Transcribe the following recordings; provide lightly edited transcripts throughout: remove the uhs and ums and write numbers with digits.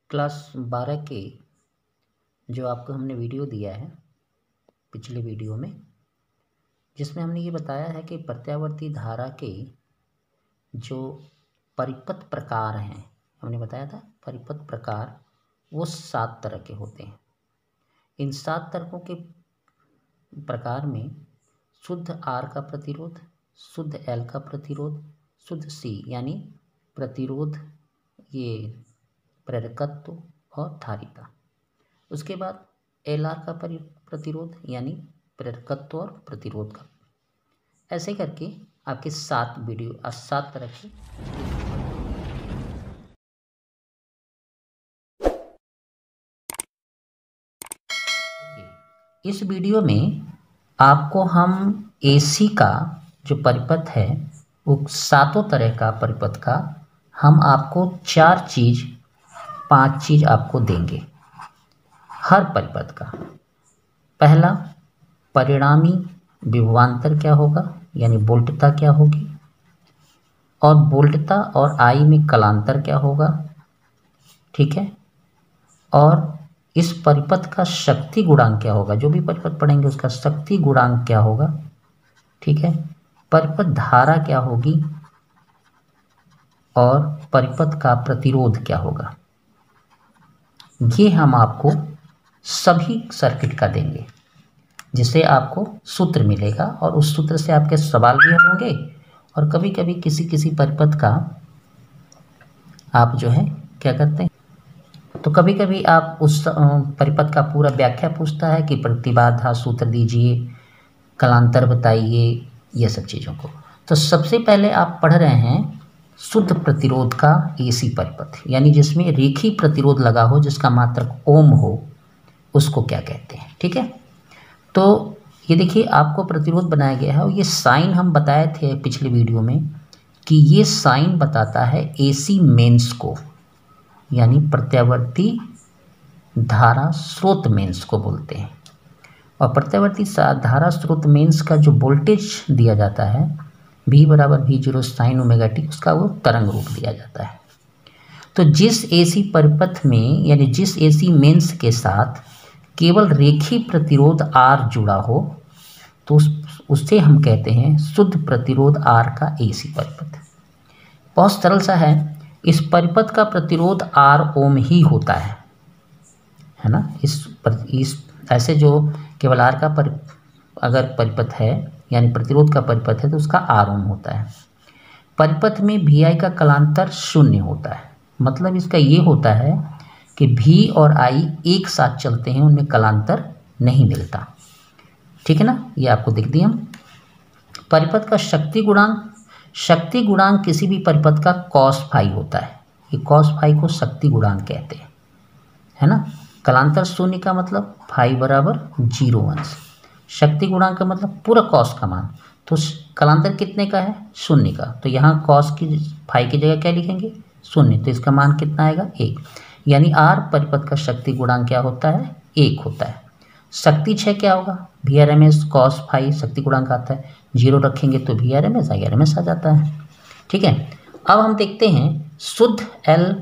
Class 12 के जो आपको हमने वीडियो दिया है पिछले वीडियो में, जिसमें हमने ये बताया है कि प्रत्यावर्ती धारा के जो परिपथ प्रकार हैं, हमने बताया था परिपथ प्रकार वो 7 तरह के होते हैं। इन 7 तरह के प्रकार में शुद्ध R का प्रतिरोध, शुद्ध L का प्रतिरोध, शुद्ध C यानी प्रतिरोध, ये प्रेरकत्व और धारिता। उसके बाद LR का प्रतिरोध यानी प्रेरकत्व और प्रतिरोध का। ऐसे करके आपके 7 तरह के इस वीडियो में आपको हम AC का जो परिपथ है वो 7 तरह का परिपथ का हम आपको 5 चीज़ आपको देंगे हर परिपथ का। पहला, परिणामी विभवांतर क्या होगा यानी वोल्टता क्या होगी, और वोल्टता और I में कलांतर क्या होगा, ठीक है। और इस परिपथ का शक्ति गुणांक क्या होगा, जो भी परिपथ पढ़ेंगे उसका शक्ति गुणांक क्या होगा, ठीक है। परिपथ धारा क्या होगी और परिपथ का प्रतिरोध क्या होगा, ये हम आपको सभी सर्किट का देंगे, जिससे आपको सूत्र मिलेगा और उस सूत्र से आपके सवाल भी होंगे। और कभी कभी किसी परिपथ का आप जो है क्या करते हैं, तो कभी कभी आप उस परिपथ का पूरा व्याख्या पूछता है कि प्रतिबाधा सूत्र दीजिए, कलांतर बताइए, ये सब चीज़ों को। तो सबसे पहले आप पढ़ रहे हैं शुद्ध प्रतिरोध का AC परिपथ, यानी जिसमें रेखीय प्रतिरोध लगा हो, जिसका मात्रक ओम हो, उसको क्या कहते हैं, ठीक है। तो ये देखिए आपको प्रतिरोध बनाया गया है और ये साइन हम बताए थे पिछले वीडियो में कि ये साइन बताता है AC मेंस को, यानी प्रत्यावर्ती धारा स्रोत मेंस को बोलते हैं। और प्रत्यावर्ती धारा स्रोत मेंस का जो वोल्टेज दिया जाता है V बराबर V0 साइन ओमेगा टी, उसका वो तरंग रूप दिया जाता है। तो जिस AC परिपथ में यानी जिस AC मेंस के साथ केवल रेखीय प्रतिरोध R जुड़ा हो, तो उससे हम कहते हैं शुद्ध प्रतिरोध R का AC परिपथ। बहुत सरल सा है, इस परिपथ का प्रतिरोध R ओम ही होता है ना। इस ऐसे जो केवल R का अगर परिपथ है यानी प्रतिरोध का परिपथ है तो उसका R ओम होता है। परिपथ में VI का कलांतर 0 होता है, मतलब इसका ये होता है कि V और I एक साथ चलते हैं, उनमें कलांतर नहीं मिलता, ठीक है ना। ये आपको दिख दिया। परिपथ का शक्ति गुणांक किसी भी परिपथ का cos फाई होता है, ये cos फाई को शक्ति गुणांक कहते हैं, है ना। कलांतर 0 का मतलब फाई बराबर 0 अंश, शक्ति गुणांक का मतलब पूरा cos का मान, तो कलांतर कितने का है 0 का, तो यहाँ cos की फाई की जगह क्या लिखेंगे 0, तो इसका मान कितना आएगा 1, यानी R परिपथ का शक्ति गुणांक क्या होता है 1 होता है। शक्ति क्षय क्या होगा VRMS cos फाई शक्ति गुणांक आता है, 0 रखेंगे तो VRMS IRMS आ जाता है, ठीक है। अब हम देखते हैं शुद्ध L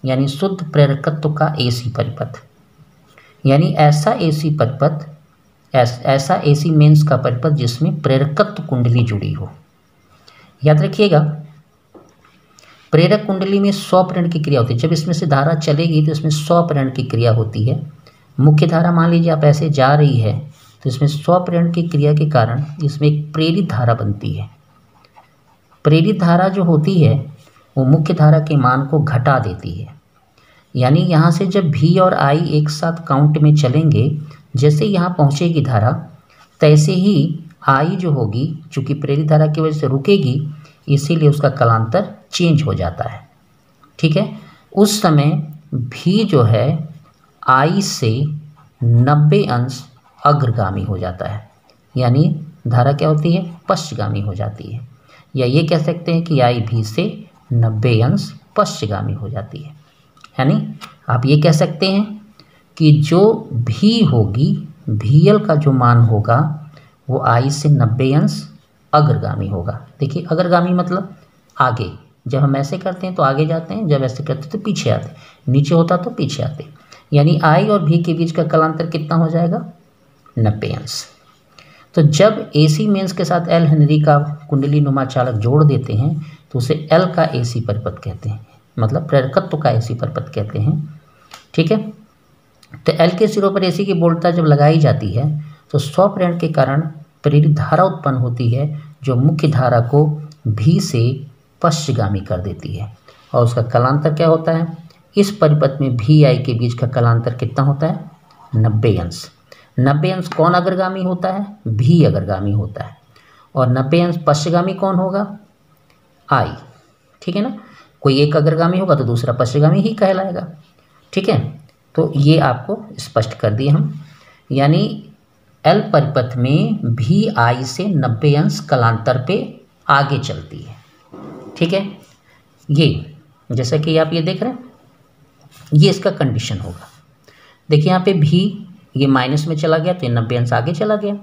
यानी शुद्ध प्रेरकत्व का AC परिपथ, यानी ऐसा AC परिपथ, ऐसा AC मेंस का परिपथ जिसमें प्रेरकत्व कुंडली जुड़ी हो। याद रखिएगा प्रेरक कुंडली में 100 प्रेरण की क्रिया होती है। जब इसमें से धारा चलेगी तो इसमें 100 प्रेरण की क्रिया होती है। मुख्य धारा मान लीजिए आप ऐसे जा रही है तो इसमें 100 प्रेरण की क्रिया के कारण इसमें एक प्रेरित धारा बनती है। प्रेरित धारा जो होती है वो मुख्य धारा के मान को घटा देती है, यानी यहाँ से जब V और I एक साथ काउंट में चलेंगे, जैसे यहाँ पहुँचेगी धारा तैसे ही I जो होगी, चूँकि प्रेरित धारा की वजह से रुकेगी, इसीलिए उसका कलांतर चेंज हो जाता है, ठीक है। उस समय V जो है I से 90 अंश अग्रगामी हो जाता है, यानी धारा क्या होती है पश्चगामी हो जाती है, या ये कह सकते हैं कि I V से 90 अंश पश्चगामी हो जाती है। यानी आप ये कह सकते हैं कि जो V होगी VL का जो मान होगा वो I से 90 अंश अग्रगामी होगा। देखिए अग्रगामी मतलब आगे, जब हम ऐसे करते हैं तो आगे जाते हैं, जब ऐसे करते हैं तो पीछे आते हैं, नीचे होता तो पीछे आते। यानी आई और भी के बीच का कलांतर कितना हो जाएगा, 90 अंश। तो जब AC मेंस के साथ L हेनरी का कुंडली नुमा चालक जोड़ देते हैं तो उसे L का AC परिपथ कहते हैं, मतलब प्रेरकत्व का AC परिपथ कहते हैं। ठीक है, तो L के सिरों पर AC की बोल्टता जब लगाई जाती है तो स्वप्रेरण के कारण प्रेरित धारा उत्पन्न होती है जो मुख्य धारा को V से पश्चगामी कर देती है, और उसका कलांतर क्या होता है, इस परिपथ में VI के बीच का कलांतर कितना होता है, 90 अंश। 90 अंश कौन अग्रगामी होता है, V अग्रगामी होता है, और 90 अंश पश्चगामी कौन होगा, I। ठीक है ना, कोई एक अग्रगामी होगा तो दूसरा पश्चगामी ही कहलाएगा। ठीक है, तो ये आपको स्पष्ट कर दिए हम। यानी L परिपथ में VI से 90 अंश कलांतर पे आगे चलती है। ठीक है, ये जैसा कि आप ये देख रहे हैं, ये इसका कंडीशन होगा। देखिए यहाँ पे भी ये माइनस में चला गया तो ये 90 अंश आगे चला गया,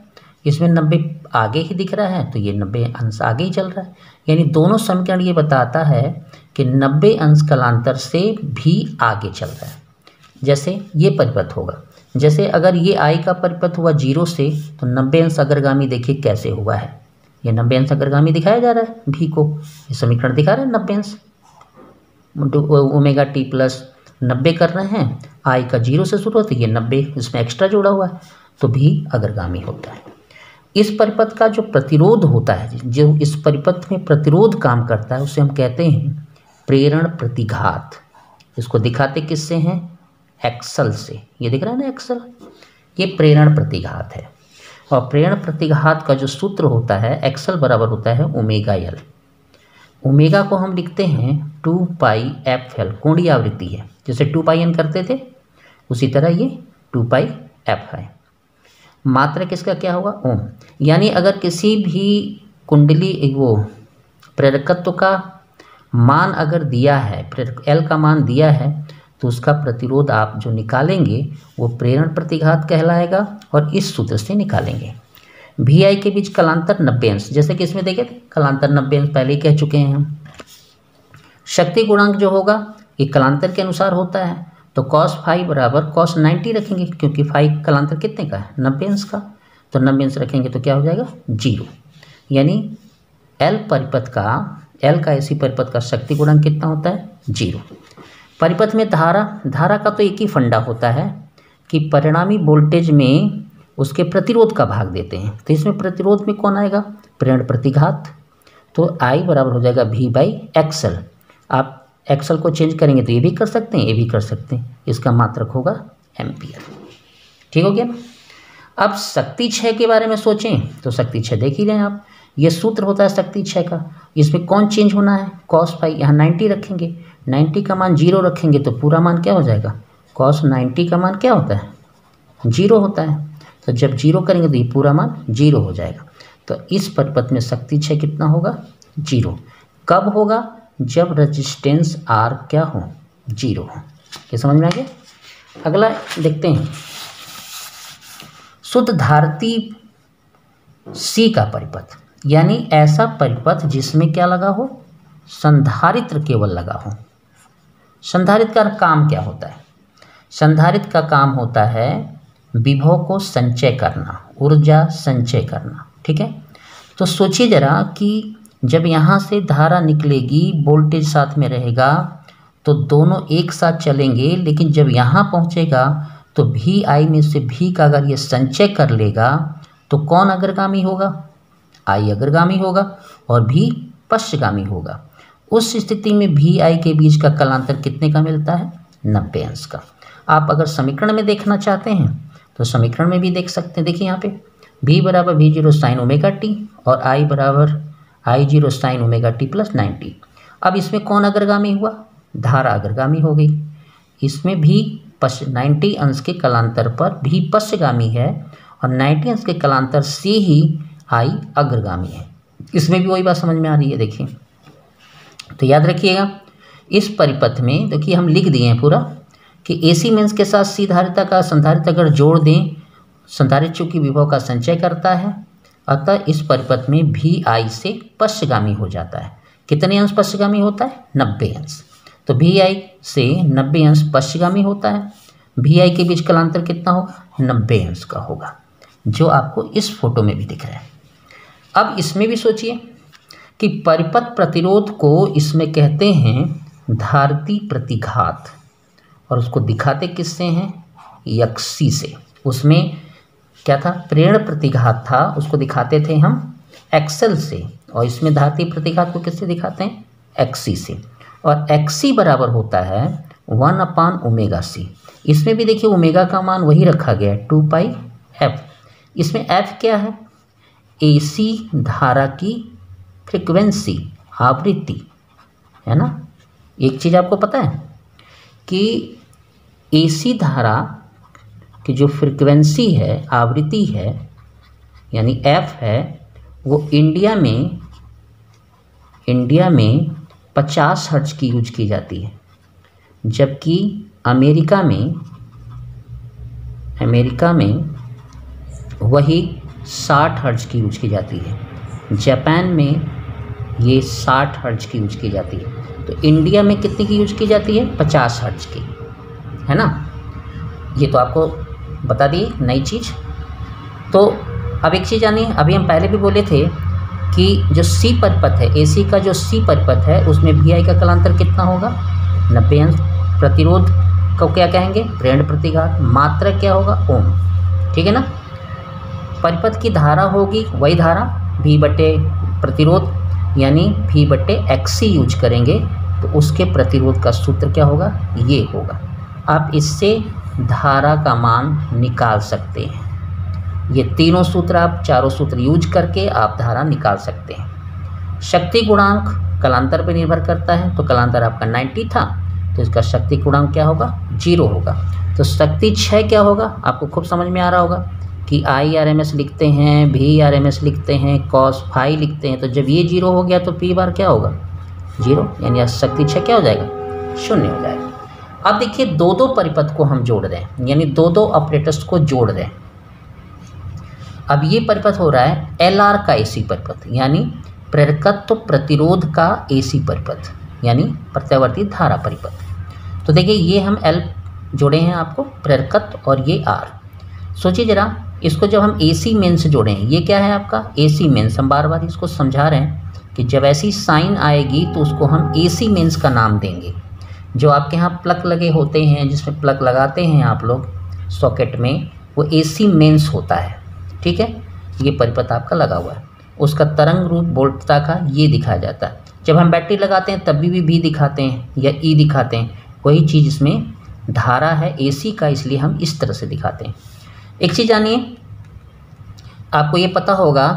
इसमें 90 आगे ही दिख रहा है तो ये 90 अंश आगे ही चल रहा है। यानी दोनों समीकरण ये बताता है कि 90 अंश कलांतर से भी आगे चल रहा है। जैसे ये परिपथ होगा, जैसे अगर ये I का परिपथ हुआ 0 से तो 90 अंश अग्रगामी देखिए कैसे हुआ है, ये 90 अंश अग्रगामी दिखाया जा रहा है भी को, ये समीकरण दिखा रहे हैं 90 अंश ओमेगा टी प्लस 90 कर रहे हैं, I का 0 से शुरू होता है, ये 90 इसमें एक्स्ट्रा जोड़ा हुआ है तो भी अग्रगामी होता है। इस परिपथ का जो प्रतिरोध होता है, जो इस परिपथ में प्रतिरोध काम करता है, उसे हम कहते हैं प्रेरण प्रतिघात। इसको दिखाते किससे हैं, एक्सल से, ये दिख रहा है ना एक्सल, ये प्रेरण प्रतिघात है। और प्रेरण प्रतिघात का जो सूत्र होता है एक्सल बराबर होता है ओमेगा L। ओमेगा को हम लिखते हैं 2πfL, कोणीय आवृत्ति है, जैसे 2πn करते थे उसी तरह ये 2πf है। मात्रक किसका क्या होगा, ओम। यानी अगर किसी भी कुंडली वो प्रेरकत्व का मान अगर दिया है, L का मान दिया है, तो उसका प्रतिरोध आप जो निकालेंगे वो प्रेरण प्रतिघात कहलाएगा, और इस सूत्र से निकालेंगे। VI के बीच कलांतर 90 अंश, जैसे कि इसमें देखे थे कलांतर 90 अंश पहले ही कह चुके हैं हम। शक्ति गुणांक जो होगा ये कलांतर के अनुसार होता है, तो cos फाई बराबर cos 90 रखेंगे, क्योंकि फाई कलांतर कितने का है, 90 अंश का, तो 90 अंश रखेंगे तो क्या हो जाएगा, 0। यानी L परिपथ का, L का ऐसी परिपथ का शक्ति गुणांक कितना होता है, 0। परिपथ में धारा का तो एक ही फंडा होता है कि परिणामी वोल्टेज में उसके प्रतिरोध का भाग देते हैं, तो इसमें प्रतिरोध में कौन आएगा, प्रेरण प्रतिघात। तो I बराबर हो जाएगा V/XL। आप एक्सल को चेंज करेंगे तो ये भी कर सकते हैं, ये भी कर सकते हैं, इसका मात्रक होगा एम्पियर। ठीक हो गया ना। अब शक्ति क्षय के बारे में सोचें तो शक्ति क्षय देख ही रहे हैं आप, ये सूत्र होता है शक्ति क्षय का। इसमें कौन चेंज होना है, cos फाई, यहाँ 90 रखेंगे, 90 का मान 0 रखेंगे तो पूरा मान क्या हो जाएगा, cos 90 का मान क्या होता है, 0 होता है, तो जब 0 करेंगे तो ये पूरा मान 0 हो जाएगा। तो इस परिपथ में शक्ति क्षय कितना होगा, 0। कब होगा, जब रेजिस्टेंस R क्या हो, 0 हो। ये समझ में आ गया। अगला देखते हैं शुद्ध धारती C का परिपथ, यानी ऐसा परिपथ जिसमें क्या लगा हो, संधारित्र केवल लगा हो। संधारित्र का काम क्या होता है, संधारित्र का काम होता है विभव को संचय करना, ऊर्जा संचय करना। ठीक है, तो सोचिए जरा कि जब यहाँ से धारा निकलेगी, वोल्टेज साथ में रहेगा, तो दोनों एक साथ चलेंगे, लेकिन जब यहाँ पहुँचेगा तो VI में से V का अगर ये संचय कर लेगा तो कौन अग्रगामी होगा, I अग्रगामी होगा और V पश्चगामी होगा। उस स्थिति में VI के बीच का कलांतर कितने का मिलता है, 90 अंश का। आप अगर समीकरण में देखना चाहते हैं तो समीकरण में भी देख सकते हैं। देखिए यहाँ पे V बराबर V0 साइन ओमेगा टी और I बराबर I0 sine omega T plus 90। अब इसमें कौन अग्रगामी हुआ, धारा अग्रगामी हो गई। इसमें भी 90 अंश के कलांतर पर भी पश्चगामी है और 90 अंश के कलांतर से ही I अग्रगामी है। इसमें भी वही बात समझ में आ रही है। देखिए तो याद रखिएगा, इस परिपथ में देखिए हम लिख दिए हैं पूरा कि AC मेंस के साथ C धारिता का संधारित्र अगर जोड़ दें, संधारित्र चूंकि विभव का संचय करता है, अतः इस परिपथ में VI से पश्चगामी हो जाता है। कितने अंश पश्चिमगामी होता है? 90 अंश। तो VI से 90 अंश पश्चिमगामी होता है। VI के बीच कालांतर कितना होगा? 90 अंश का होगा, जो आपको इस फोटो में भी दिख रहा है। अब इसमें भी सोचिए कि परिपथ प्रतिरोध को इसमें कहते हैं धारती प्रतिघात, और उसको दिखाते किससे हैं? यक्षी से। उसमें क्या था? प्रेरण प्रतिघात था, उसको दिखाते थे हम एक्सेल से, और इसमें धारती प्रतिघात को किससे दिखाते हैं? एक्सी से। और एक्सी बराबर होता है 1/ωc। इसमें भी देखिए ओमेगा का मान वही रखा गया है 2πf। इसमें f क्या है? AC धारा की फ्रीक्वेंसी, आवृत्ति, है ना। एक चीज़ आपको पता है कि AC धारा की जो फ्रीक्वेंसी है, आवृत्ति है, यानी f है, वो इंडिया में 50 हर्ट्ज की यूज की जाती है, जबकि अमेरिका में वही 60 हर्ट्ज की यूज की जाती है। जापान में ये 60 हर्ट्ज की यूज की जाती है। तो इंडिया में कितनी की यूज की जाती है? 50 हर्ट्ज की, है ना। ये तो आपको बता दी नई चीज़। तो अब एक चीज़ जानिए, अभी हम पहले भी बोले थे कि जो C परिपथ है, AC का जो C परिपथ है, उसमें VI का कालांतर कितना होगा? 90 अंश। प्रतिरोध को क्या कहेंगे? प्रेरण प्रतिघात। मात्रक क्या होगा? ओम। ठीक है ना। परिपथ की धारा होगी वही धारा V बटे प्रतिरोध, यानी V बटे XC यूज करेंगे, तो उसके प्रतिरोध का सूत्र क्या होगा? ये होगा। आप इससे धारा का मान निकाल सकते हैं। ये तीनों सूत्र, आप चारों सूत्र यूज करके आप धारा निकाल सकते हैं। शक्ति गुणांक कालांतर पर निर्भर करता है, तो कालांतर आपका 90 था, तो इसका शक्ति गुणांक क्या होगा? 0 होगा। तो शक्ति 6 क्या होगा? आपको खूब समझ में आ रहा होगा कि IRMS लिखते हैं, VRMS लिखते हैं, cos फाई लिखते हैं। तो जब ये 0 हो गया तो P बार क्या होगा? 0, यानी शक्ति 6 क्या हो जाएगा? 0 हो जाएगा। अब देखिए दो परिपथ को हम जोड़ रहे हैं, यानी दो ऑपरेटर्स को जोड़ रहे हैं। अब ये परिपथ हो रहा है LR का AC परिपथ, यानी प्रेरकत्व प्रतिरोध का AC परिपथ, यानी प्रत्यावर्ती धारा परिपथ। तो देखिए ये हम L जोड़े हैं आपको, प्रेरकत्व, और ये R। सोचिए जरा, इसको जब हम AC मेन से जोड़े हैं, ये क्या है आपका? AC mains. हम बार बार इसको समझा रहे हैं कि जब ऐसी साइन आएगी तो उसको हम AC मेन्स का नाम देंगे। जो आपके यहाँ प्लग लगे होते हैं, जिसमें प्लग लगाते हैं आप लोग सॉकेट में, वो AC मेन्स होता है। ठीक है, ये परिपथ आपका लगा हुआ है, उसका तरंग रूप वोल्टता का ये दिखाया जाता है। जब हम बैटरी लगाते हैं तब भी V दिखाते हैं या E दिखाते हैं, वही चीज़ इसमें धारा है AC का, इसलिए हम इस तरह से दिखाते हैं। एक चीज़ जानिए, आपको ये पता होगा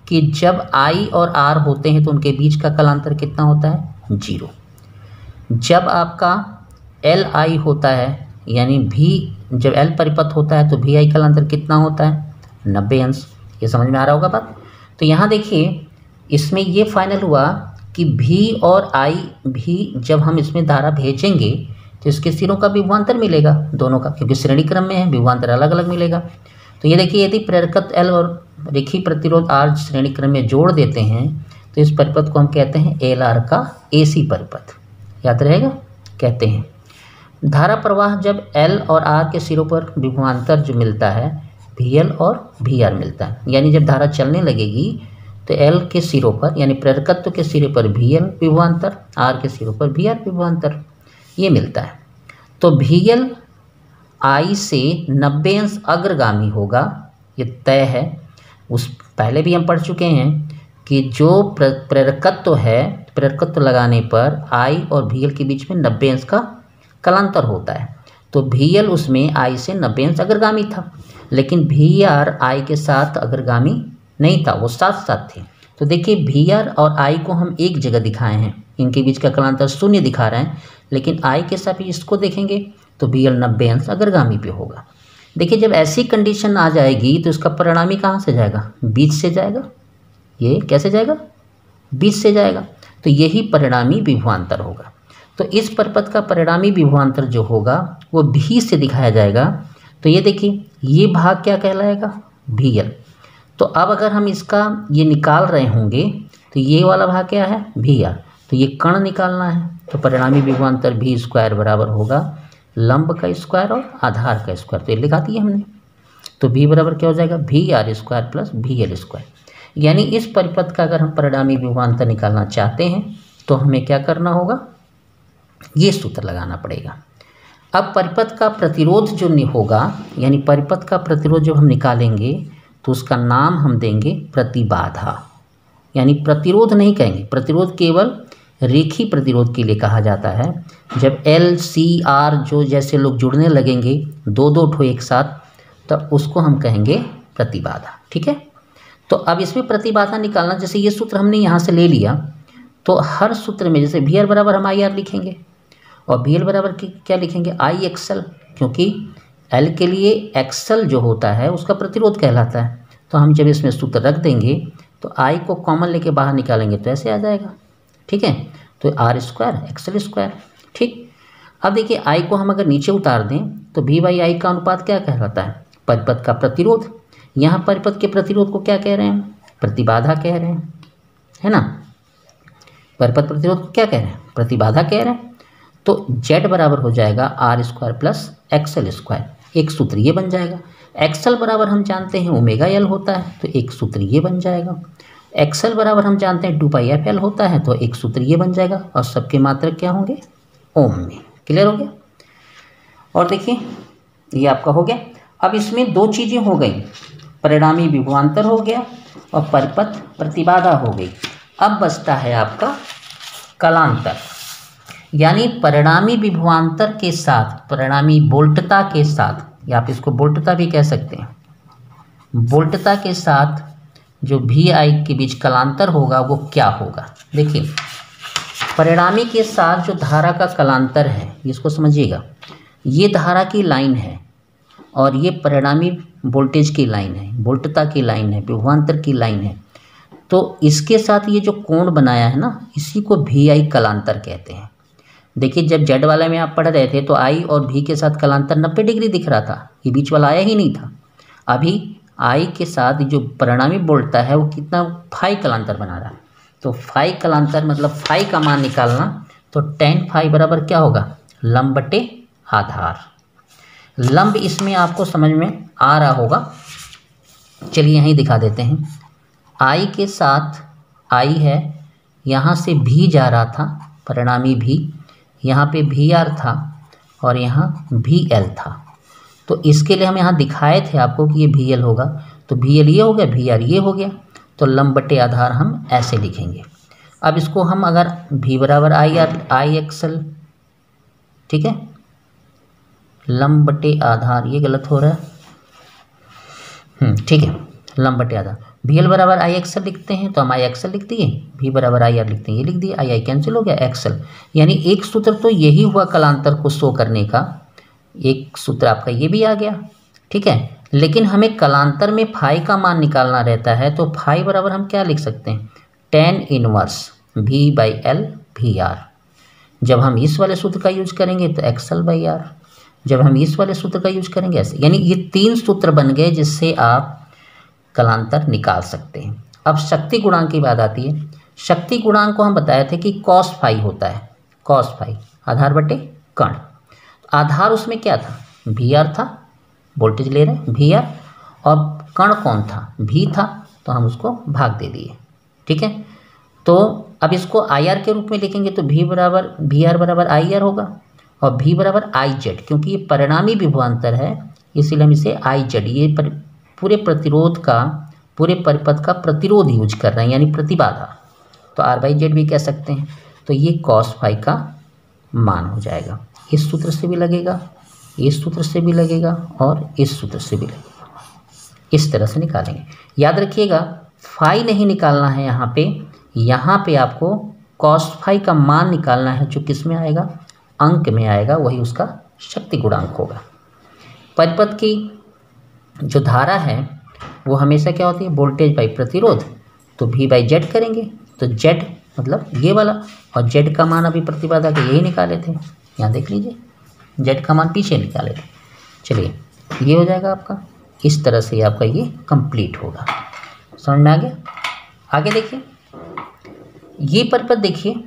कि जब I और R होते हैं तो उनके बीच का कालांतर कितना होता है? 0। जब आपका LI होता है, यानी जब L परिपथ होता है तो VI कालांतर कितना होता है? 90 अंश। ये समझ में आ रहा होगा बात। तो यहाँ देखिए इसमें ये फाइनल हुआ कि V और I भी जब हम इसमें धारा भेजेंगे तो इसके सिरों का विभवांतर मिलेगा दोनों का, क्योंकि श्रेणी क्रम में है, विभवांतर अलग अलग मिलेगा। तो ये देखिए यदि प्रेरकत्व L और रेखीय प्रतिरोध R श्रेणी क्रम में जोड़ देते हैं तो इस परिपथ को हम कहते हैं LR का AC परिपथ। याद रहेगा, कहते हैं। धारा प्रवाह जब L और R के सिरों पर विभवांतर जो मिलता है VL और VR मिलता है, यानी जब धारा चलने लगेगी तो L के सिरों पर, यानी प्रेरकत्व के सिरे पर VL विभवांतर, R के सिरों पर VR विभवांतर, ये मिलता है। तो VL I से 90 अंश अग्रगामी होगा, ये तय है। उस पहले भी हम पढ़ चुके हैं कि जो प्रेरकत्व है, प्रेरकत्व लगाने पर I और VL के बीच में 90 अंश का कालांतर होता है। तो VL उसमें I से 90 अंश अग्रगामी था, लेकिन VR I के साथ अग्रगामी नहीं था, वो साथ साथ थे। तो देखिए VR और I को हम एक जगह दिखाए हैं, इनके बीच का कालांतर 0 दिखा रहे हैं, लेकिन I के साथ इसको देखेंगे तो VL 90 अंश अग्रगामी पे होगा। देखिए जब ऐसी कंडीशन आ जाएगी तो इसका परिणामी कहाँ से जाएगा? बीच से जाएगा। ये कैसे जाएगा? बीच से जाएगा। तो यही परिणामी विभवांतर होगा। तो इस परिपथ का परिणामी विभवांतर जो होगा वो V से दिखाया जाएगा। तो ये देखिए ये भाग क्या कहलाएगा? VL। तो अब अगर हम इसका ये निकाल रहे होंगे तो ये वाला भाग क्या है? VR। तो ये कण निकालना है, तो परिणामी विभवांतर भी स्क्वायर बराबर होगा लंब का स्क्वायर और आधार का स्क्वायर, तो ये लिखा दिया हमने। तो भी बराबर क्या हो जाएगा, भी आर स्क्वायर प्लस भी एल स्क्वायर। यानी इस परिपथ का अगर हम परिणामी विभवांतर निकालना चाहते हैं तो हमें क्या करना होगा, ये सूत्र लगाना पड़ेगा। अब परिपथ का प्रतिरोध जो होगा, यानी परिपथ का प्रतिरोध जब हम निकालेंगे तो उसका नाम हम देंगे प्रतिबाधा। यानी प्रतिरोध नहीं कहेंगे, प्रतिरोध केवल रेखी प्रतिरोध के लिए कहा जाता है। जब एल सी आर जो जैसे लोग जुड़ने लगेंगे दो दो ठो एक साथ, तब उसको हम कहेंगे प्रतिबाधा। ठीक है, तो अब इसमें प्रतिबाधा निकालना, जैसे ये सूत्र हमने यहाँ से ले लिया, तो हर सूत्र में जैसे वी आर बराबर हम आई आर लिखेंगे और वी एल बराबर क्या लिखेंगे, आई एक्सएल, क्योंकि एल के लिए एक्सएल जो होता है उसका प्रतिरोध कहलाता है। तो हम जब इसमें सूत्र रख देंगे तो आई को कॉमन लेके बाहर निकालेंगे तो ऐसे आ जाएगा। ठीक है, तो आर स्क्वायर एक्सएल स्क्वायर। ठीक, अब देखिए आई को हम अगर नीचे उतार दें तो वी बाई आई का अनुपात क्या कहलाता है, परिपथ का प्रतिरोध। यहाँ परिपथ के प्रतिरोध को क्या कह रहे हैं, प्रतिबाधा कह रहे हैं, है ना। परिपथ प्रतिरोध को क्या कह रहे हैं, प्रतिबाधा कह रहे हैं। तो Z बराबर हो जाएगा R square plus XL square, एक सूत्र ये बन जाएगा। एक्सएल बराबर हम जानते हैं ओमेगा एल होता है, तो एक सूत्र ये बन जाएगा। एक्सएल बराबर हम जानते हैं 2πf l होता है, तो एक सूत्र ये बन जाएगा। और सबके मात्रक क्या होंगे, ओम में। क्लियर हो गया। और देखिए ये आपका हो गया। अब इसमें दो चीज़ें हो गई, परिणामी विभवांतर हो गया और परिपथ प्रतिबाधा हो गई। अब बचता है आपका कलांतर, यानी परिणामी विभवांतर के साथ परिणामी वोल्टता के साथ, या आप इसको वोल्टता भी कह सकते हैं, वोल्टता के साथ जो वी आई के बीच कलांतर होगा वो क्या होगा। देखिए परिणामी के साथ जो धारा का कलांतर है, इसको समझिएगा, ये धारा की लाइन है और ये परिणामी वोल्टेज की लाइन है, वोल्टता की लाइन है, विभवांतर की लाइन है। तो इसके साथ ये जो कोण बनाया है ना, इसी को वी आई कलांतर कहते हैं। देखिए जब जेड वाले में आप पढ़ रहे थे तो आई और भी के साथ कलांतर 90 डिग्री दिख रहा था, ये बीच वाला आया ही नहीं था। अभी आई के साथ जो परिणामी वोल्टता है वो कितना फाई कलांतर बना रहा है। तो फाई कलांतर मतलब फाई का मान निकालना, तो tan फाई बराबर क्या होगा, लंब बटे आधार। लंब इसमें आपको समझ में आ रहा होगा, चलिए यहीं दिखा देते हैं। आई के साथ आई है, यहाँ से भी जा रहा था परिणामी भी, यहाँ पे भी आर था और यहाँ भी एल था। तो इसके लिए हम यहाँ दिखाए थे आपको कि ये भी एल होगा, तो भी एल ये हो गया, भी आर ये हो गया, तो लंब बटे आधार हम ऐसे लिखेंगे। अब इसको हम अगर भी बराबर आई आर आई एक्सएल, ठीक है, लंब बटे आधार, ये गलत हो रहा है, ठीक है, लंब बटे आधार, भी एल बराबर आई एक्सएल लिखते हैं तो हम आई एक्सएल लिख दिए, भी बराबर आई आर लिखते हैं, ये लिख दिए, आई आई कैंसिल हो गया, एक्सएल। यानी एक सूत्र तो यही हुआ कलांतर को शो करने का, एक सूत्र आपका ये भी आ गया। ठीक है, लेकिन हमें कलांतर में फाई का मान निकालना रहता है, तो फाई बराबर हम क्या लिख सकते हैं, tan इनवर्स भी बाई एल भी आर। जब हम इस वाले सूत्र का यूज करेंगे तो एक्सएल बाई आर, जब हम इस वाले सूत्र का यूज करेंगे ऐसे। यानी ये तीन सूत्र बन गए जिससे आप कलांतर निकाल सकते हैं। अब शक्ति गुणांक की बात आती है। शक्ति गुणांक को हम बताए थे कि कॉस फाई होता है, कॉस फाई आधार बटे कण। आधार उसमें क्या था, भी आर था, वोल्टेज ले रहे हैं भी आर, और कण कौन था, भी था, तो हम उसको भाग दे दिए। ठीक है, तो अब इसको आई आर के रूप में लिखेंगे तो भी बराबर भी आर बराबर आई आर होगा और भी बराबर आई जेड, क्योंकि ये परिणामी विभवांतर है इसीलिए हम इसे आई जेड, ये पूरे प्रतिरोध का, पूरे परिपथ का प्रतिरोध यूज कर रहे हैं, यानी प्रतिबाधा, तो आर बाई जेड भी कह सकते हैं। तो ये कॉस फाई का मान हो जाएगा। इस सूत्र से भी लगेगा, इस सूत्र से भी लगेगा और इस सूत्र से भी लगेगा। इस तरह से निकालेंगे। याद रखिएगा फाई नहीं निकालना है यहाँ पे आपको कॉस फाई का मान निकालना है, जो किस में आएगा, अंक में आएगा, वही उसका शक्ति गुणांक होगा। परिपथ की जो धारा है वो हमेशा क्या होती है, वोल्टेज बाई प्रतिरोध, तो भी बाई जेड करेंगे, तो जेड मतलब ये वाला, और जेड का मान अभी प्रतिबाधा के यही निकाले थे, यहाँ देख लीजिए जेड का मान पीछे निकाले थे। चलिए ये हो जाएगा आपका, इस तरह से आपका ये कंप्लीट होगा। समझ में आ गया। आगे देखिए, ये परिपथ देखिए,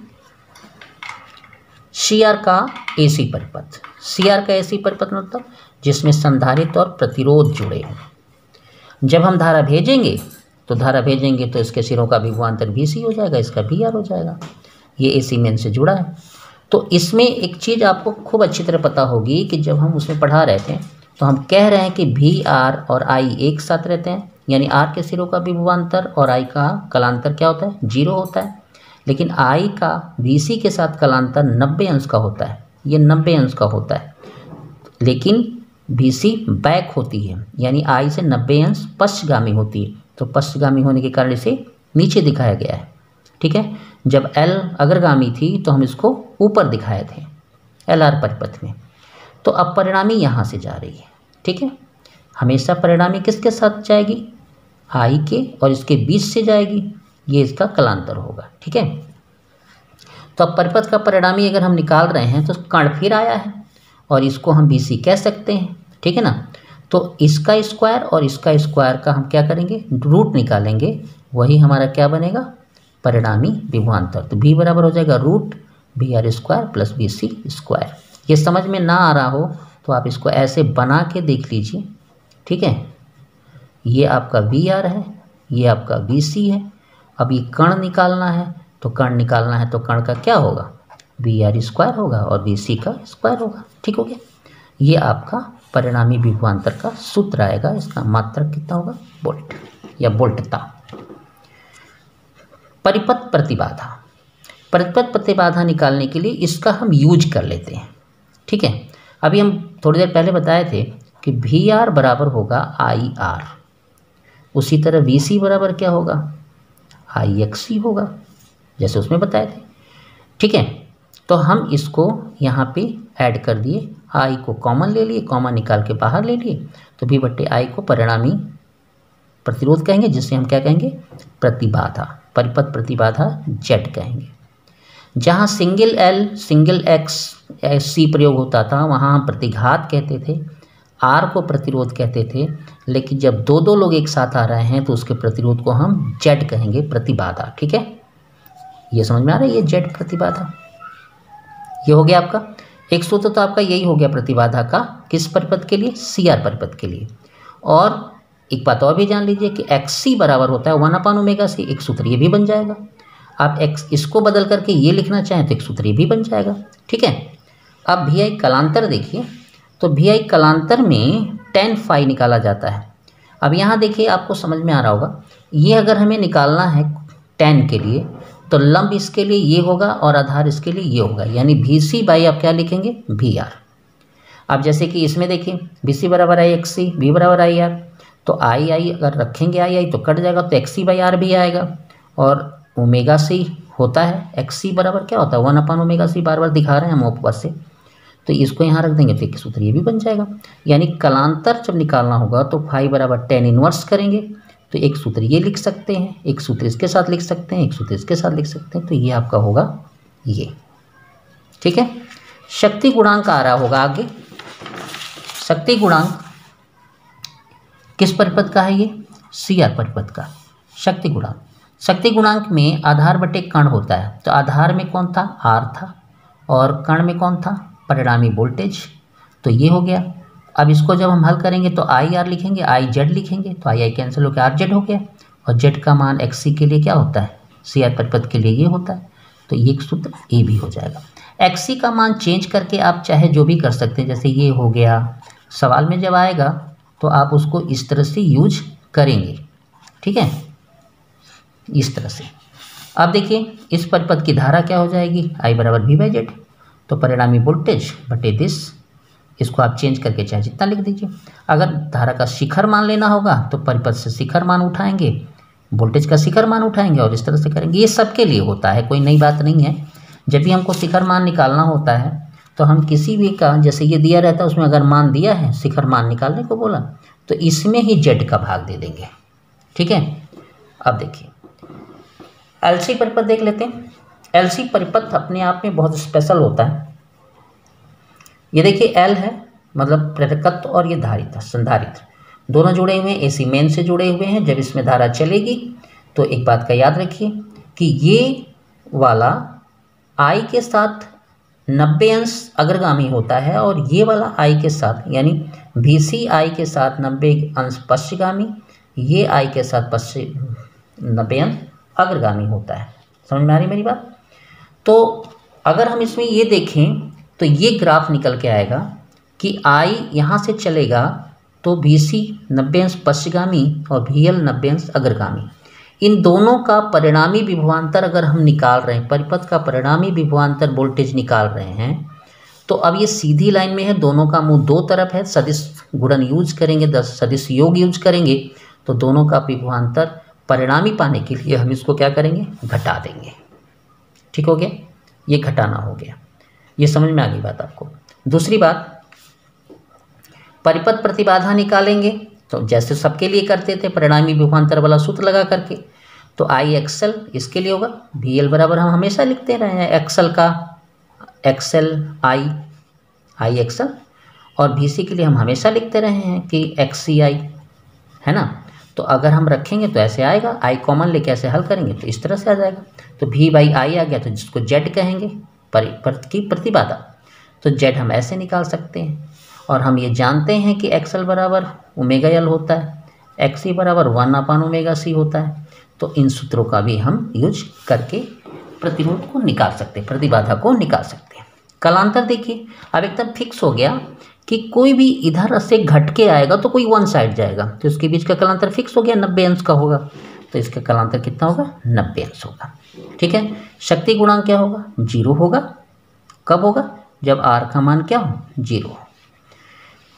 CR का AC परिपथ, CR का AC परिपथ मतलब जिसमें संधारित्र और प्रतिरोध जुड़े हों। जब हम धारा भेजेंगे तो इसके सिरों का विभवांतर VC हो जाएगा, इसका VR हो जाएगा। ये AC मेन से जुड़ा है। तो इसमें एक चीज़ आपको खूब अच्छी तरह पता होगी कि जब हम उसमें पढ़ा रहे थे तो हम कह रहे हैं कि VR और I एक साथ रहते हैं, यानी R के सिरों का विभवांतर और I का कलांतर क्या होता है, 0 होता है। लेकिन I का VC के साथ कलांतर 90 अंश का होता है, ये 90 अंश का होता है। लेकिन VC बैक होती है, यानी I से 90 अंश पश्चगामी होती है। तो पश्चगामी होने के कारण इसे नीचे दिखाया गया है, ठीक है। जब L अग्रगामी थी तो हम इसको ऊपर दिखाए थे LR परिपथ में। तो अब परिणामी यहाँ से जा रही है, ठीक है। हमेशा परिणामी किसके साथ जाएगी, I के, और इसके बीच से जाएगी, ये इसका कलांतर होगा, ठीक है। तो अब परिपथ का परिणामी अगर हम निकाल रहे हैं तो कण फिर आया है और इसको हम BC कह सकते हैं, ठीक है ना। तो इसका स्क्वायर और इसका स्क्वायर का हम क्या करेंगे, रूट निकालेंगे, वही हमारा क्या बनेगा, परिणामी विभवांतर। तो V बराबर हो जाएगा root VR square plus BC square. ये समझ में ना आ रहा हो तो आप इसको ऐसे बना के देख लीजिए, ठीक है। ये आपका VR है, ये आपका BC है। अब ये कण निकालना है, तो कण का क्या होगा, VR स्क्वायर होगा और BC का स्क्वायर होगा, ठीक हो गया। ये आपका परिणामी विभवांतर का सूत्र आएगा। इसका मात्रक कितना होगा, वोल्ट या वोल्टता। परिपथ प्रतिबाधा निकालने के लिए इसका हम यूज कर लेते हैं, ठीक है। अभी हम थोड़ी देर पहले बताए थे कि VR बराबर होगा IR, उसी तरह VC बराबर क्या होगा, IXC होगा, जैसे उसमें बताए थे, ठीक है। तो हम इसको यहाँ पे ऐड कर दिए, I को कॉमन ले लिए, कॉमन निकाल के बाहर ले लिए, तो V/I को परिणामी प्रतिरोध कहेंगे, जिससे हम क्या कहेंगे, प्रतिबाधा, परिपथ प्रतिबाधा Z कहेंगे। जहाँ सिंगल L सिंगल XC प्रयोग होता था वहाँ हम प्रतिघात कहते थे, R को प्रतिरोध कहते थे। लेकिन जब दो लोग एक साथ आ रहे हैं तो उसके प्रतिरोध को हम Z कहेंगे, प्रतिबाधा, ठीक है। ये समझ में आ रहा है, ये Z प्रतिबाधा। ये हो गया आपका एक सूत्र, तो आपका यही हो गया प्रतिबाधा का, किस परिपथ के लिए, CR परिपथ के लिए। और एक बात और भी जान लीजिए कि XC बराबर होता है 1/ωc, एक सूत्र ये भी बन जाएगा। आप इसको बदल करके ये लिखना चाहें तो एक सूत्र ये भी बन जाएगा, ठीक है। अब VI कलांतर देखिए, तो VI कलांतर में tan phi निकाला जाता है। अब यहाँ देखिए, आपको समझ में आ रहा होगा, ये अगर हमें निकालना है tan के लिए तो लंब इसके लिए ये होगा और आधार इसके लिए ये होगा, यानी VC बाई आप क्या लिखेंगे, VR। अब जैसे कि इसमें देखिए BC बराबर IXC, V बराबर IR, तो I अगर रखेंगे I तो कट जाएगा, तो XC/R भी आएगा। और ωc होता है, XC बराबर क्या होता है, 1/ωc, बार बार दिखा रहे हैं हम उपवास से, तो इसको यहाँ रख देंगे तो एक सूत्र ये भी बन जाएगा। यानी कलांतर जब निकालना होगा तो फाई बराबर tan इनवर्स करेंगे, तो एक सूत्र ये लिख सकते हैं, एक सूत्र इसके साथ लिख सकते हैं, एक सूत्र इसके साथ लिख सकते हैं, तो ये आपका होगा ये, ठीक है। शक्ति गुणांक आ रहा होगा आगे। शक्ति गुणांक किस परिपथ का है, ये CR परिपथ का शक्ति गुणांक। शक्ति गुणांक में आधार बटे कण होता है, तो आधार में कौन था, R था, और कण में कौन था, परिणामी वोल्टेज, तो ये हो गया। अब इसको जब हम हल करेंगे तो IR लिखेंगे, IZ लिखेंगे, तो I कैंसिल होकर RZ हो गया, और Z का मान XC के लिए क्या होता है, CR परिपथ के लिए ये होता है, तो ये एक सूत्र A भी हो जाएगा। XC का मान चेंज करके आप चाहे जो भी कर सकते हैं, जैसे ये हो गया, सवाल में जब आएगा तो आप उसको इस तरह से यूज करेंगे, ठीक है, इस तरह से। अब देखिए इस परिपथ की धारा क्या हो जाएगी, I बराबर V/Z, तो परिणामी वोल्टेज बटे दिस, इसको आप चेंज करके चाहे जितना लिख दीजिए। अगर धारा का शिखर मान लेना होगा तो परिपथ से शिखर मान उठाएंगे, वोल्टेज का शिखर मान उठाएंगे और इस तरह से करेंगे। ये सबके लिए होता है, कोई नई बात नहीं है। जब भी हमको शिखर मान निकालना होता है तो हम किसी भी का, जैसे ये दिया रहता है उसमें अगर मान दिया है, शिखर मान निकालने को बोला, तो इसमें ही Z का भाग दे देंगे, ठीक है। अब देखिए LC परिपथ देख लेते हैं। LC परिपथ अपने आप में बहुत स्पेशल होता है। ये देखिए L है, मतलब प्रेरकत्व, और ये धारिता, संधारित्र दोनों जुड़े हुए हैं, AC मेन से जुड़े हुए हैं। जब इसमें धारा चलेगी तो एक बात का याद रखिए कि ये वाला I के साथ 90 अंश अग्रगामी होता है और ये वाला आई के साथ यानी BC आई के साथ 90 अंश पश्चिमगामी, ये आई के साथ 90 अंश अग्रगामी होता है। समझ में आ रही मेरी बात? तो अगर हम इसमें ये देखें तो ये ग्राफ निकल के आएगा कि आई यहाँ से चलेगा तो BC 90 अंश पश्चिमगामी और VL 90 अंश अग्रगामी। इन दोनों का परिणामी विभवांतर अगर हम निकाल रहे हैं, परिपथ का परिणामी विभवांतर वोल्टेज निकाल रहे हैं, तो अब ये सीधी लाइन में है, दोनों का मुंह दो तरफ है, सदिश गुणन यूज करेंगे, सदिश योग यूज करेंगे, तो दोनों का विभवांतर परिणामी पाने के लिए हम इसको क्या करेंगे, घटा देंगे। ठीक हो गया, ये घटाना हो गया। ये समझ में आ गई बात आपको। दूसरी बात, परिपथ प्रतिबाधा निकालेंगे तो जैसे सबके लिए करते थे परिणामी विभवांतर वाला सूत्र लगा करके, तो IXL इसके लिए होगा, VL बराबर हम हमेशा लिखते रहे हैं एक्सल का XL IXL, और BC के लिए हम हमेशा लिखते रहे हैं कि XCI, है ना। तो अगर हम रखेंगे तो ऐसे आएगा, I कॉमन लेके ऐसे हल करेंगे तो इस तरह से आ जाएगा। तो V/I आ गया, तो जिसको Z कहेंगे परिपथ की प्रतिबाधा, तो Z हम ऐसे निकाल सकते हैं। और हम ये जानते हैं कि XL बराबर ω/L होता है, XC बराबर 1/ω/C होता है। तो इन सूत्रों का भी हम यूज करके प्रतिरोध को निकाल सकते हैं, प्रतिबाधा को निकाल सकते हैं। कलांतर देखिए, अब एकदम फिक्स हो गया कि कोई भी इधर से घट के आएगा तो कोई वन साइड जाएगा, तो इसके बीच का कलांतर फिक्स हो गया, 90 अंश का होगा, तो इसका कलांतर कितना होगा, 90 अंश होगा। ठीक है, शक्ति गुणांक क्या होगा, 0 होगा। कब होगा, जब R का मान क्या हो, 0 हो।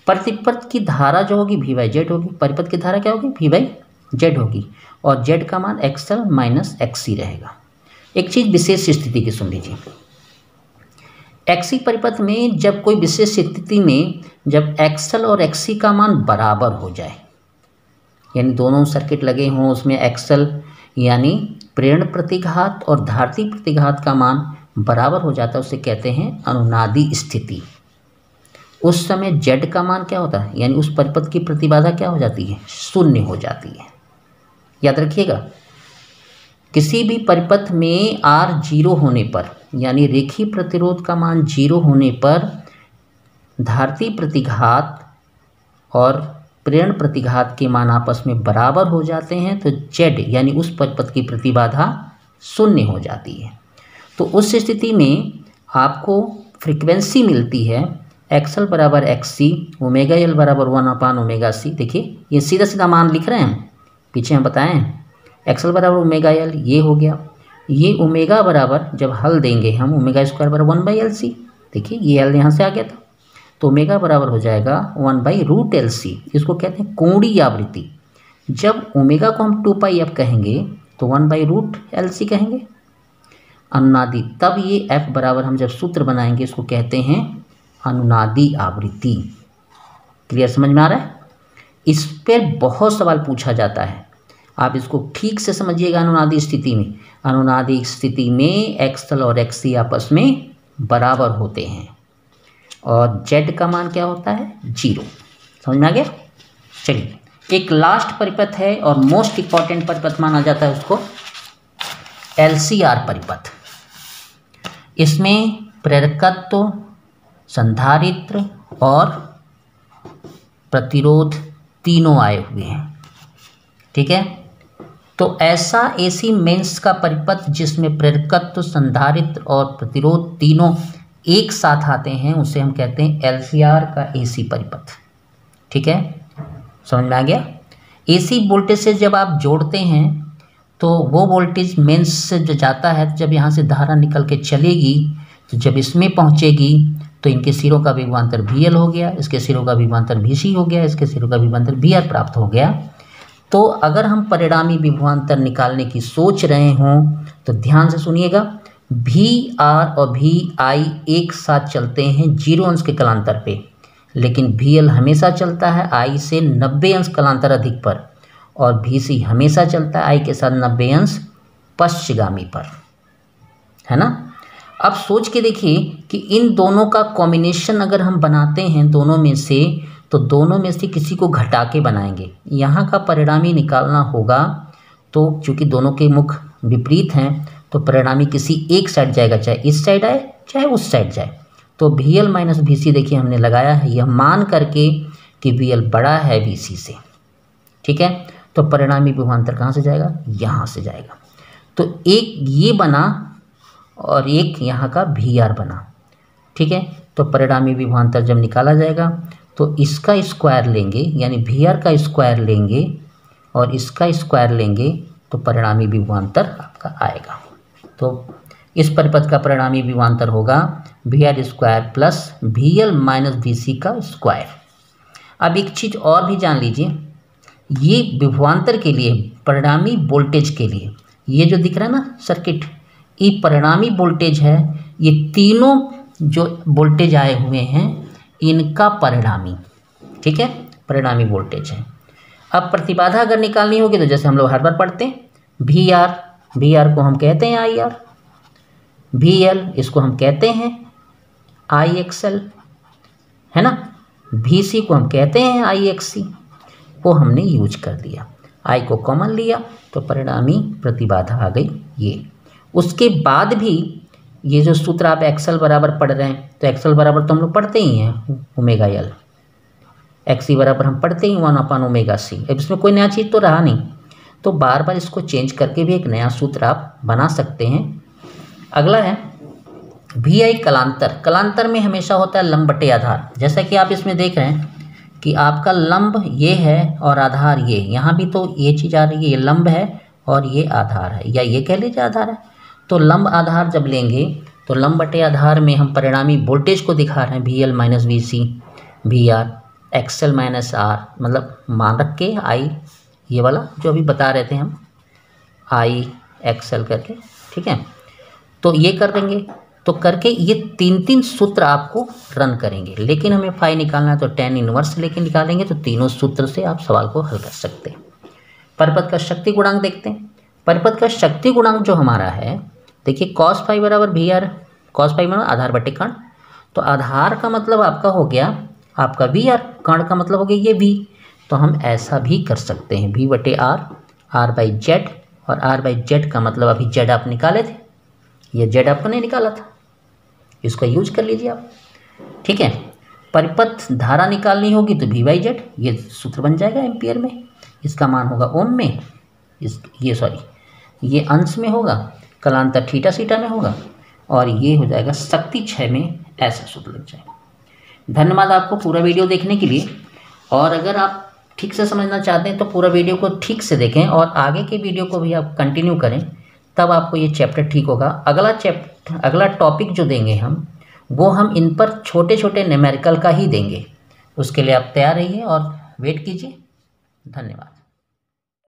परिपथ की धारा जो होगी V/Z होगी, परिपथ की धारा क्या होगी, V/Z होगी, और Z का मान XL - XC रहेगा। एक चीज़ विशेष स्थिति की सुन लीजिए, XC परिपथ में जब कोई विशेष स्थिति में जब XL और XC का मान बराबर हो जाए, यानी दोनों सर्किट लगे हों, उसमें XL यानी प्रेरण प्रतिघात और धारती प्रतिघात का मान बराबर हो जाता है, उसे कहते हैं अनुनादी स्थिति। उस समय Z का मान क्या होता है, यानी उस परिपथ की प्रतिबाधा क्या हो जाती है, 0 हो जाती है। याद रखिएगा, किसी भी परिपथ में R 0 होने पर, यानी रेखीय प्रतिरोध का मान 0 होने पर धारती प्रतिघात और प्रेरण प्रतिघात के मान आपस में बराबर हो जाते हैं, तो Z यानी उस परिपथ की प्रतिबाधा 0 हो जाती है। तो उस स्थिति में आपको फ्रीक्वेंसी मिलती है XL बराबर XC, ω/L बराबर 1/ω/C। देखिए ये सीधा सीधा मान लिख रहे हैं, पीछे हम बताएं XL बराबर ω/L, ये हो गया, ये ओमेगा बराबर जब हल देंगे हम ω² बराबर 1/LC, देखिए ये L यहाँ से आ गया था, तो ओमेगा बराबर हो जाएगा 1/√LC। इसको कहते हैं कोणीय आवृत्ति। जब ओमेगा को हम 2πf कहेंगे तो 1/√LC कहेंगे अनुनादी, तब ये F बराबर हम जब सूत्र बनाएंगे इसको कहते हैं अनुनादी आवृत्ति। क्लियर, समझ में आ रहा है? इस पर बहुत सवाल पूछा जाता है, आप इसको ठीक से समझिएगा। अनुनादी स्थिति में, अनुनादी स्थिति में XL और XC आपस में बराबर होते हैं और Z का मान क्या होता है, 0। समझ में आ गया? चलिए, एक लास्ट परिपथ है और मोस्ट इम्पॉर्टेंट परिपथ माना जाता है उसको LCR परिपथ। इसमें प्रेरकत्व, संधारित्र और प्रतिरोध तीनों आए हुए हैं। ठीक है, तो ऐसा AC मेंस का परिपथ जिसमें प्रेरकत्व, संधारित्र और प्रतिरोध तीनों एक साथ आते हैं उसे हम कहते हैं LCR का AC परिपथ। ठीक है, समझ में आ गया? AC वोल्टेज से जब आप जोड़ते हैं तो वो वोल्टेज मेंस से जो जाता है, जब यहाँ से धारा निकल के चलेगी तो जब इसमें पहुँचेगी तो इनके सिरों का विभवांतर VL हो गया, इसके सिरों का विभवांतर VC हो गया, इसके सिरों का विभवांतर VR प्राप्त हो गया। तो अगर हम परिणामी विभवांतर निकालने की सोच रहे हों तो ध्यान से सुनिएगा, VR और VI एक साथ चलते हैं 0 अंश के कलांतर पे, लेकिन VL हमेशा चलता है I से 90 अंश कलांतर अधिक पर, और VC हमेशा चलता है I के साथ 90 अंश पश्चिमगामी पर, है ना। अब सोच के देखिए कि इन दोनों का कॉम्बिनेशन अगर हम बनाते हैं दोनों में से, तो दोनों में से किसी को घटा के बनाएंगे, यहाँ का परिणामी निकालना होगा। तो चूंकि दोनों के मुख विपरीत हैं तो परिणामी किसी एक साइड जाएगा, चाहे इस साइड आए चाहे उस साइड जाए। तो वी एल माइनस वी सी देखिए हमने लगाया है यह मान करके कि वी एल बड़ा है वी सी से, ठीक है। तो परिणामी विभवांतर कहाँ से जाएगा, यहाँ से जाएगा। तो एक ये बना और एक यहाँ का वी आर बना, ठीक है। तो परिणामी विभवांतर जब निकाला जाएगा तो इसका स्क्वायर लेंगे, यानी वी आर का स्क्वायर लेंगे और इसका स्क्वायर लेंगे, तो परिणामी विभवांतर आपका आएगा। तो इस परिपथ का परिणामी विभवांतर होगा V R square plus V L minus V C का स्क्वायर। अब एक चीज़ और भी जान लीजिए, ये विभवांतर के लिए, परिणामी वोल्टेज के लिए, ये जो दिख रहा है ना सर्किट, ये परिणामी वोल्टेज है। ये तीनों जो वोल्टेज आए हुए हैं इनका परिणामी, ठीक है, परिणामी वोल्टेज है। अब प्रतिबाधा अगर निकालनी होगी तो जैसे हम लोग हर बार पढ़ते हैं, वी आर को हम कहते हैं आई आर, वी एल इसको हम कहते हैं आई एक्स एल, है ना, वी सी को हम कहते हैं आई एक्स सी। वो हमने यूज कर दिया, आई को कॉमन लिया तो परिणामी प्रतिबाधा आ गई ये। उसके बाद भी ये जो सूत्र आप एक्सएल बराबर पढ़ रहे हैं, तो एक्सएल बराबर तो हम लोग पढ़ते ही हैं ओमेगा एल, एक्सी बराबर हम पढ़ते ही 1/ओमेगा सी। अब इसमें कोई नया चीज़ तो रहा नहीं, तो बार बार इसको चेंज करके भी एक नया सूत्र आप बना सकते हैं। अगला है वी आई कलांतर। कलांतर में हमेशा होता है लंब बटे आधार। जैसा कि आप इसमें देख रहे हैं कि आपका लंब ये है और आधार ये, यहाँ भी तो ये चीज़ आ रही है, ये लंब है और ये आधार है, या ये कह लीजिए आधार है। तो लंब आधार जब लेंगे तो लंब बटे आधार में हम परिणामी वोल्टेज को दिखा रहे हैं V L minus V C, V R, X L minus R, मतलब मान रख के आई, ये वाला जो अभी बता रहे थे हम आई एक्स एल करके, ठीक है। तो ये कर देंगे, तो करके ये तीन सूत्र आपको रन करेंगे। लेकिन हमें फाई निकालना है तो tan इनवर्स लेके निकालेंगे, तो तीनों सूत्र से आप सवाल को हल कर सकते हैं। परिपथ का शक्ति गुणांक देखते हैं। परिपथ का शक्ति गुणांक जो हमारा है, देखिए cos फाई बराबर वी आर, cos फाई बराबर आधार बटे कण। तो आधार का मतलब आपका हो गया आपका वी आर, कण का मतलब हो गया ये वी। तो हम ऐसा भी कर सकते हैं वी बटे आर, आर बाई जेड, और आर बाई जेड का मतलब अभी जेड आप निकाले थे, ये जेड आपको नहीं निकाला था, इसका यूज कर लीजिए आप, ठीक है। परिपथ धारा निकालनी होगी तो वी बाई जेड, ये सूत्र बन जाएगा एम्पियर में, इसका मान होगा ओम में, ये अंश में होगा, कलांतर थीटा सीटा में होगा, और ये हो जाएगा शक्ति 6 में, ऐसा सूत्र लग जाएगा। धन्यवाद आपको पूरा वीडियो देखने के लिए। और अगर आप ठीक से समझना चाहते हैं तो पूरा वीडियो को ठीक से देखें और आगे के वीडियो को भी आप कंटिन्यू करें, तब आपको ये चैप्टर ठीक होगा। अगला टॉपिक जो देंगे वो हम इन पर छोटे छोटे न्यूमेरिकल का ही देंगे। उसके लिए आप तैयार रहिए और वेट कीजिए। धन्यवाद।